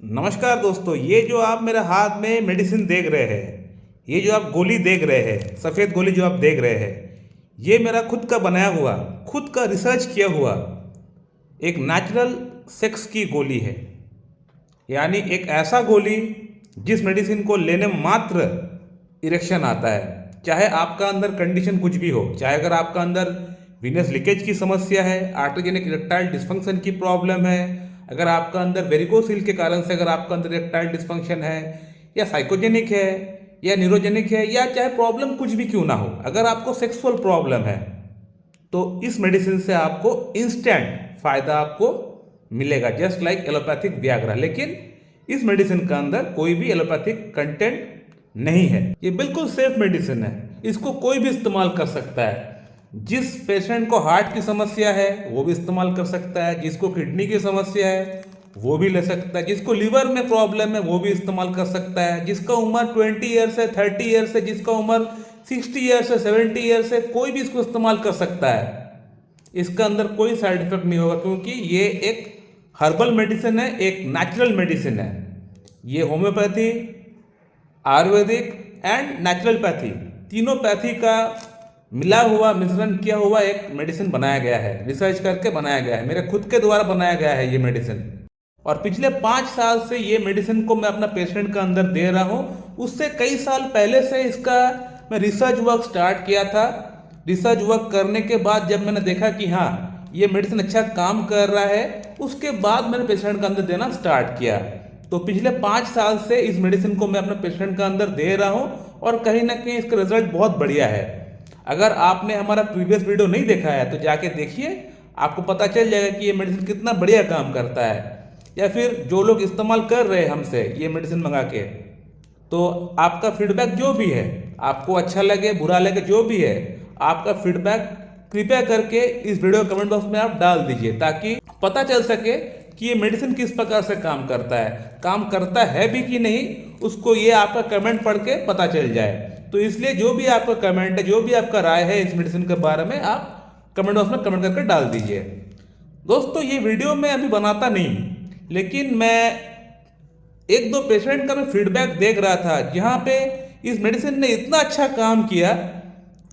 नमस्कार दोस्तों, ये जो आप मेरे हाथ में मेडिसिन देख रहे हैं, ये जो आप गोली देख रहे हैं, सफ़ेद गोली जो आप देख रहे हैं, ये मेरा खुद का बनाया हुआ, खुद का रिसर्च किया हुआ एक नेचुरल सेक्स की गोली है। यानी एक ऐसा गोली जिस मेडिसिन को लेने मात्र इरेक्शन आता है। चाहे आपका अंदर कंडीशन कुछ भी हो, चाहे अगर आपका अंदर वीनस लीकेज की समस्या है, आर्टोजेनिक इरेक्टाइल डिस्फंक्शन की प्रॉब्लम है, अगर आपका अंदर वेरिकोसिल के कारण से अगर आपका अंदर इरेक्टाइल डिस्फंक्शन है, या साइकोजेनिक है, या न्यूरोजेनिक है, या चाहे प्रॉब्लम कुछ भी क्यों ना हो, अगर आपको सेक्सुअल प्रॉब्लम है तो इस मेडिसिन से आपको इंस्टेंट फायदा आपको मिलेगा, जस्ट लाइक एलोपैथिक वियाग्रा। लेकिन इस मेडिसिन का अंदर कोई भी एलोपैथिक कंटेंट नहीं है। ये बिल्कुल सेफ मेडिसिन है, इसको कोई भी इस्तेमाल कर सकता है। जिस पेशेंट को हार्ट की समस्या है वो भी इस्तेमाल कर सकता है, जिसको किडनी की समस्या है वो भी ले सकता है, जिसको लीवर में प्रॉब्लम है वो भी इस्तेमाल कर सकता है, जिसका उम्र 20 ईयर्स है, 30 ईयर्स है, जिसका उम्र 60 ईयर्स है, 70 ईयर्स है, कोई भी इसको इस्तेमाल कर सकता है। इसका अंदर कोई साइड इफेक्ट नहीं होगा, क्योंकि ये एक हर्बल मेडिसिन है, एक नेचुरल मेडिसिन है। ये होम्योपैथी, आयुर्वेदिक एंड नेचुरलपैथी, तीनों पैथी का मिला हुआ, मिश्रण किया हुआ एक मेडिसिन बनाया गया है, रिसर्च करके बनाया गया है, मेरे खुद के द्वारा बनाया गया है ये मेडिसिन। और पिछले 5 साल से ये मेडिसिन को मैं अपना पेशेंट का अंदर दे रहा हूँ। उससे कई साल पहले से इसका मैं रिसर्च वर्क स्टार्ट किया था। रिसर्च वर्क करने के बाद जब मैंने देखा कि हाँ ये मेडिसिन अच्छा काम कर रहा है, उसके बाद मैंने पेशेंट का अंदर देना स्टार्ट किया। तो पिछले 5 साल से इस मेडिसिन को मैं अपने पेशेंट का अंदर दे रहा हूँ और कहीं ना कहीं इसका रिजल्ट बहुत बढ़िया है। अगर आपने हमारा प्रीवियस वीडियो नहीं देखा है तो जाके देखिए, आपको पता चल जाएगा कि ये मेडिसिन कितना बढ़िया काम करता है। या फिर जो लोग इस्तेमाल कर रहे हैं हमसे ये मेडिसिन मंगा के, तो आपका फीडबैक जो भी है, आपको अच्छा लगे बुरा लगे जो भी है, आपका फीडबैक कृपया करके इस वीडियो कमेंट बॉक्स में आप डाल दीजिए, ताकि पता चल सके कि ये मेडिसिन किस प्रकार से काम करता है, काम करता है भी कि नहीं, उसको ये आपका कमेंट पढ़ के पता चल जाए। तो इसलिए जो भी आपका कमेंट है, जो भी आपका राय है इस मेडिसिन के बारे में, आप कमेंट बॉक्स में कमेंट करके डाल दीजिए। दोस्तों, ये वीडियो मैं अभी बनाता नहीं, लेकिन मैं एक दो पेशेंट का मैं फीडबैक देख रहा था जहाँ पे इस मेडिसिन ने इतना अच्छा काम किया,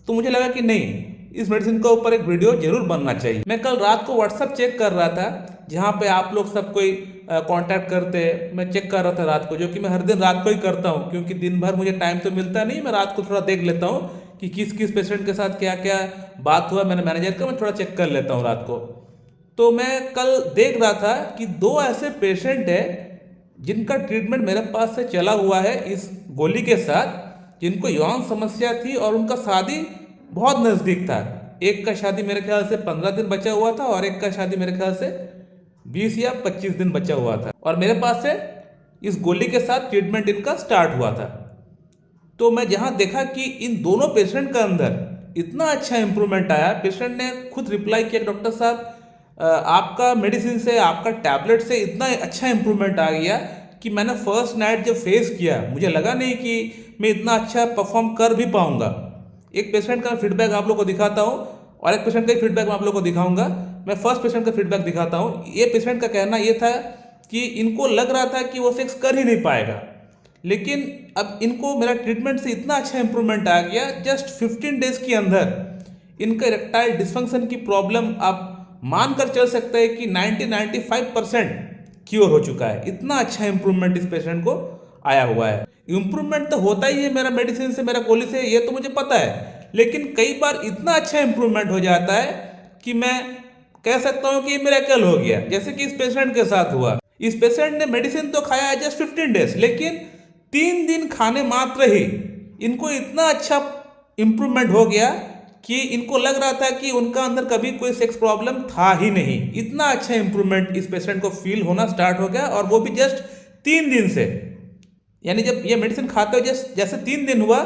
तो मुझे लगा कि नहीं, इस मेडिसिन के ऊपर एक वीडियो जरूर बनना चाहिए। मैं कल रात को व्हाट्सएप चेक कर रहा था, जहाँ पे आप लोग सब कोई कांटेक्ट करते हैं, मैं चेक कर रहा था रात को, जो कि मैं हर दिन रात को ही करता हूँ, क्योंकि दिन भर मुझे टाइम तो मिलता नहीं। मैं रात को थोड़ा देख लेता हूँ कि किस किस पेशेंट के साथ क्या क्या बात हुआ, मैंने मैनेजर का मैं थोड़ा चेक कर लेता हूँ रात को। तो मैं कल देख रहा था कि 2 ऐसे पेशेंट हैं जिनका ट्रीटमेंट मेरे पास से चला हुआ है इस गोली के साथ, जिनको यौन समस्या थी और उनका शादी बहुत नज़दीक था। एक का शादी मेरे ख्याल से 15 दिन बचा हुआ था और एक का शादी मेरे ख्याल से 20 या 25 दिन बचा हुआ था, और मेरे पास से इस गोली के साथ ट्रीटमेंट इनका स्टार्ट हुआ था। तो मैं जहाँ देखा कि इन दोनों पेशेंट का अंदर इतना अच्छा इंप्रूवमेंट आया, पेशेंट ने खुद रिप्लाई किया, डॉक्टर साहब आपका मेडिसिन से, आपका टैबलेट से इतना अच्छा इंप्रूवमेंट आ गया कि मैंने फर्स्ट नाइट जब फेस किया, मुझे लगा नहीं कि मैं इतना अच्छा परफॉर्म कर भी पाऊंगा। एक पेशेंट का फीडबैक आप लोग को दिखाता हूँ और एक पेशेंट का फीडबैक मैं आप लोग को दिखाऊंगा। मैं फर्स्ट पेशेंट का फीडबैक दिखाता हूँ। ये पेशेंट का कहना ये था कि इनको लग रहा था कि वो सेक्स कर ही नहीं पाएगा, लेकिन अब इनको मेरा ट्रीटमेंट से इतना अच्छा इंप्रूवमेंट आ गया, जस्ट 15 डेज के अंदर इनका इरेक्टाइल डिस्फंक्शन की प्रॉब्लम आप मानकर चल सकते हैं कि 90-95% क्योर हो चुका है। इतना अच्छा इंप्रूवमेंट इस पेशेंट को आया हुआ है। इंप्रूवमेंट तो होता ही है मेरा मेडिसिन से, मेरा गोली से, ये तो मुझे पता है, लेकिन कई बार इतना अच्छा इंप्रूवमेंट हो जाता है कि मैं कह सकता हूँ कि मिरेकल हो गया, जैसे कि इस पेशेंट के साथ हुआ। इस पेशेंट ने मेडिसिन तो खाया है जस्ट 15 डेज, लेकिन 3 दिन खाने मात्र ही इनको इतना अच्छा इंप्रूवमेंट हो गया कि इनको लग रहा था कि उनका अंदर कभी कोई सेक्स प्रॉब्लम था ही नहीं। इतना अच्छा इंप्रूवमेंट इस पेशेंट को फील होना स्टार्ट हो गया, और वो भी जस्ट 3 दिन से। यानी जब ये मेडिसिन खाते हुए जैसे 3 दिन हुआ,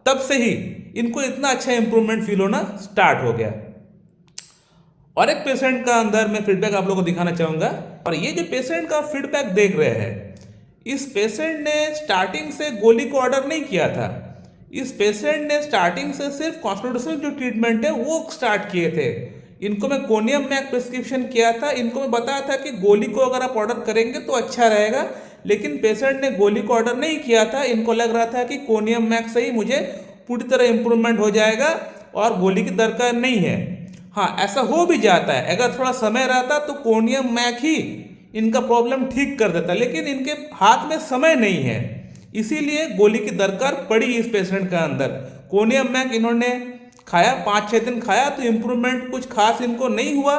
तब से ही इनको इतना अच्छा इंप्रूवमेंट फील होना स्टार्ट हो गया। और एक पेशेंट का अंदर मैं फीडबैक आप लोगों को दिखाना चाहूंगा। और ये जो पेशेंट का फीडबैक देख रहे हैं, इस पेशेंट ने स्टार्टिंग से गोली को ऑर्डर नहीं किया था। इस पेशेंट ने स्टार्टिंग से सिर्फ कॉन्स्टिट्यूशनल जो ट्रीटमेंट है वो स्टार्ट किए थे। इनको मैं कोनियम में एक प्रिस्क्रिप्शन किया था, इनको मैं बताया था कि गोली को अगर आप ऑर्डर करेंगे तो अच्छा रहेगा, लेकिन पेशेंट ने गोली को ऑर्डर नहीं किया था। इनको लग रहा था कि कोनियम मैक्स से ही मुझे पूरी तरह इम्प्रूवमेंट हो जाएगा और गोली की दरकार नहीं है। हाँ, ऐसा हो भी जाता है, अगर थोड़ा समय रहता तो कोनियम मैक ही इनका प्रॉब्लम ठीक कर देता, लेकिन इनके हाथ में समय नहीं है, इसीलिए गोली की दरकार पड़ी इस पेशेंट का अंदर। कोनियम मैक इन्होंने खाया, 5-6 दिन खाया तो इम्प्रूवमेंट कुछ खास इनको नहीं हुआ।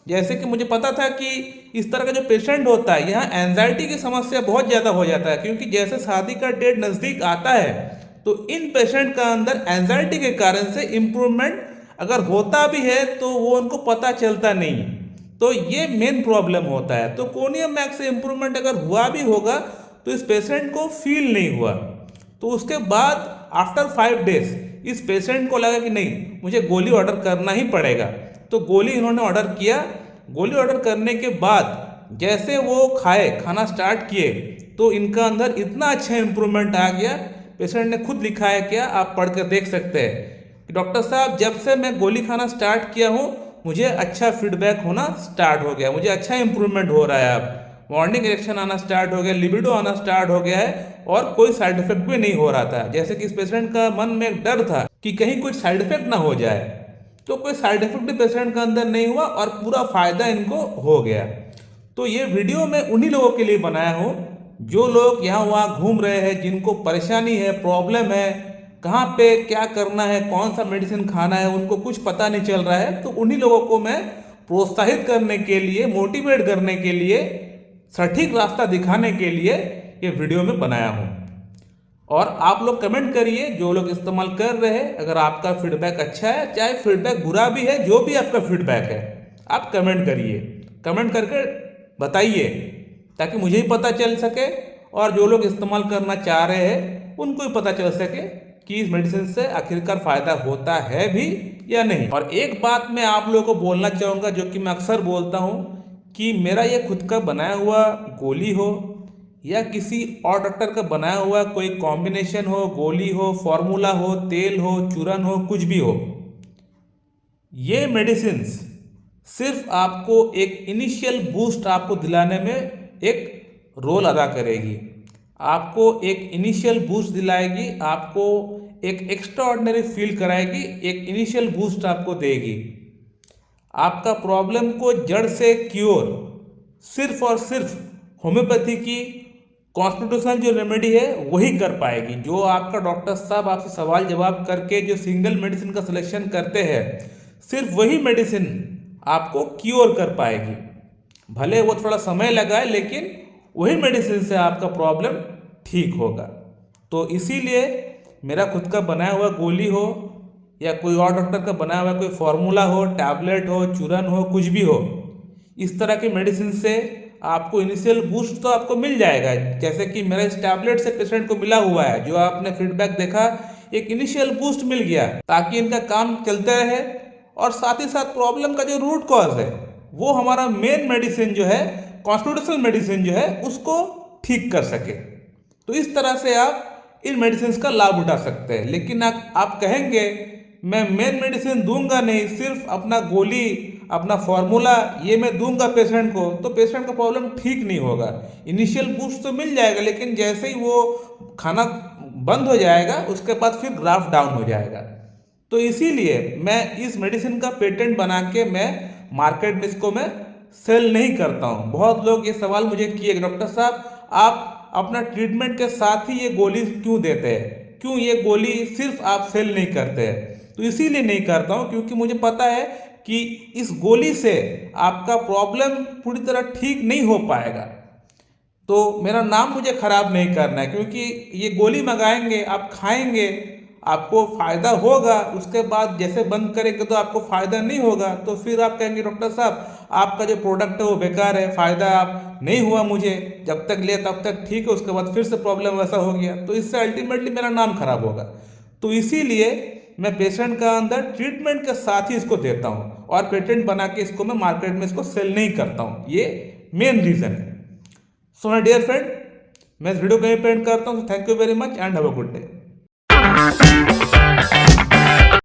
जैसे कि मुझे पता था कि इस तरह का जो पेशेंट होता है, यहाँ एंजाइटी की समस्या बहुत ज़्यादा हो जाता है, क्योंकि जैसे शादी का डेट नज़दीक आता है तो इन पेशेंट का अंदर एंजाइटी के कारण से इम्प्रूवमेंट अगर होता भी है तो वो उनको पता चलता नहीं, तो ये मेन प्रॉब्लम होता है। तो कोनियम मैक्स से इम्प्रूवमेंट अगर हुआ भी होगा तो इस पेशेंट को फील नहीं हुआ। तो उसके बाद आफ्टर 5 डेज इस पेशेंट को लगा कि नहीं, मुझे गोली ऑर्डर करना ही पड़ेगा। तो गोली इन्होंने ऑर्डर किया। गोली ऑर्डर करने के बाद जैसे वो खाना स्टार्ट किए तो इनका अंदर इतना अच्छा इम्प्रूवमेंट आ गया। पेशेंट ने खुद लिखा है, क्या आप पढ़ कर देख सकते हैं कि डॉक्टर साहब, जब से मैं गोली खाना स्टार्ट किया हूँ मुझे अच्छा फीडबैक होना स्टार्ट हो गया, मुझे अच्छा इंप्रूवमेंट हो रहा है। अब मॉर्निंग इरेक्शन आना स्टार्ट हो गया, लिबिडो आना स्टार्ट हो गया है और कोई साइड इफेक्ट भी नहीं हो रहा था। जैसे कि इस पेशेंट का मन में एक डर था कि कहीं कुछ साइड इफेक्ट ना हो जाए, तो कोई साइड इफेक्ट भी पेशेंट का अंदर नहीं हुआ और पूरा फायदा इनको हो गया। तो ये वीडियो मैं उन्हीं लोगों के लिए बनाया हूँ जो लोग यहाँ वहाँ घूम रहे हैं, जिनको परेशानी है, प्रॉब्लम है, कहाँ पे क्या करना है, कौन सा मेडिसिन खाना है, उनको कुछ पता नहीं चल रहा है। तो उन्हीं लोगों को मैं प्रोत्साहित करने के लिए, मोटिवेट करने के लिए, सटीक रास्ता दिखाने के लिए ये वीडियो में बनाया हूँ। और आप लोग कमेंट करिए, जो लोग इस्तेमाल कर रहे हैं, अगर आपका फीडबैक अच्छा है, चाहे फीडबैक बुरा भी है, जो भी आपका फीडबैक है आप कमेंट करिए, कमेंट करके बताइए ताकि मुझे ही पता चल सके और जो लोग इस्तेमाल करना चाह रहे हैं उनको भी पता चल सके कि इस मेडिसिन से आखिरकार फ़ायदा होता है भी या नहीं। और एक बात मैं आप लोगों को बोलना चाहूँगा, जो कि मैं अक्सर बोलता हूँ, कि मेरा ये खुद का बनाया हुआ गोली हो या किसी और डॉक्टर का बनाया हुआ कोई कॉम्बिनेशन हो, गोली हो, फॉर्मूला हो, तेल हो, चूरन हो, कुछ भी हो, ये मेडिसिन सिर्फ आपको एक इनिशियल बूस्ट आपको दिलाने में एक रोल अदा करेगी। आपको एक इनिशियल बूस्ट दिलाएगी, आपको एक एक्स्ट्रा ऑर्डिनरी फील कराएगी, एक इनिशियल बूस्ट आपको देगी। आपका प्रॉब्लम को जड़ से क्योर सिर्फ और सिर्फ होम्योपैथी की कॉन्स्टिट्यूशनल जो रेमेडी है वही कर पाएगी। जो आपका डॉक्टर साहब आपसे सवाल जवाब करके जो सिंगल मेडिसिन का सिलेक्शन करते हैं, सिर्फ वही मेडिसिन आपको क्योर कर पाएगी। भले वो थोड़ा समय लगाए, लेकिन वही मेडिसिन से आपका प्रॉब्लम ठीक होगा। तो इसीलिए मेरा खुद का बनाया हुआ गोली हो या कोई और डॉक्टर का बनाया हुआ कोई फॉर्मूला हो, टैबलेट हो, चूरन हो, कुछ भी हो, इस तरह की मेडिसिन से आपको इनिशियल बूस्ट तो आपको मिल जाएगा। जैसे कि मेरा इस टैबलेट से पेशेंट को मिला हुआ है, जो आपने फीडबैक देखा, एक इनिशियल बूस्ट मिल गया ताकि इनका काम चलते रहे और साथ ही साथ प्रॉब्लम का जो रूट कॉज है वो हमारा मेन मेडिसिन जो है, कॉन्स्टिट्यूशनल मेडिसिन जो है, उसको ठीक कर सके। तो इस तरह से आप इन मेडिसिन का लाभ उठा सकते हैं। लेकिन आप कहेंगे मैं मेन मेडिसिन दूंगा नहीं, सिर्फ अपना गोली, अपना फॉर्मूला ये मैं दूंगा पेशेंट को, तो पेशेंट का प्रॉब्लम ठीक नहीं होगा। इनिशियल बूस्ट तो मिल जाएगा, लेकिन जैसे ही वो खाना बंद हो जाएगा उसके बाद फिर ग्राफ डाउन हो जाएगा। तो इसीलिए मैं इस मेडिसिन का पेटेंट बना के मैं मार्केट में इसको मैं सेल नहीं करता हूँ। बहुत लोग ये सवाल मुझे किए, डॉक्टर साहब आप अपना ट्रीटमेंट के साथ ही ये गोली क्यों देते हैं, क्यों ये गोली सिर्फ आप सेल नहीं करते हैं? तो इसीलिए नहीं करता हूँ क्योंकि मुझे पता है कि इस गोली से आपका प्रॉब्लम पूरी तरह ठीक नहीं हो पाएगा। तो मेरा नाम मुझे खराब नहीं करना है, क्योंकि ये गोली मंगाएंगे, आप खाएंगे, आपको फ़ायदा होगा, उसके बाद जैसे बंद करेंगे तो आपको फ़ायदा नहीं होगा, तो फिर आप कहेंगे डॉक्टर साहब आपका जो प्रोडक्ट है वो बेकार है, फ़ायदा आप नहीं हुआ, मुझे जब तक लिया तब तक ठीक है, उसके बाद फिर से प्रॉब्लम वैसा हो गया, तो इससे अल्टीमेटली मेरा नाम खराब होगा। तो इसीलिए मैं पेशेंट का अंदर ट्रीटमेंट के साथ ही इसको देता हूँ और पेटेंट बना के इसको मैं मार्केट में इसको सेल नहीं करता हूँ। ये मेन रीज़न है। सो माय डियर फ्रेंड, मैं इस वीडियो को यहीं पे एंड करता हूँ। Thank you very much and have a good day.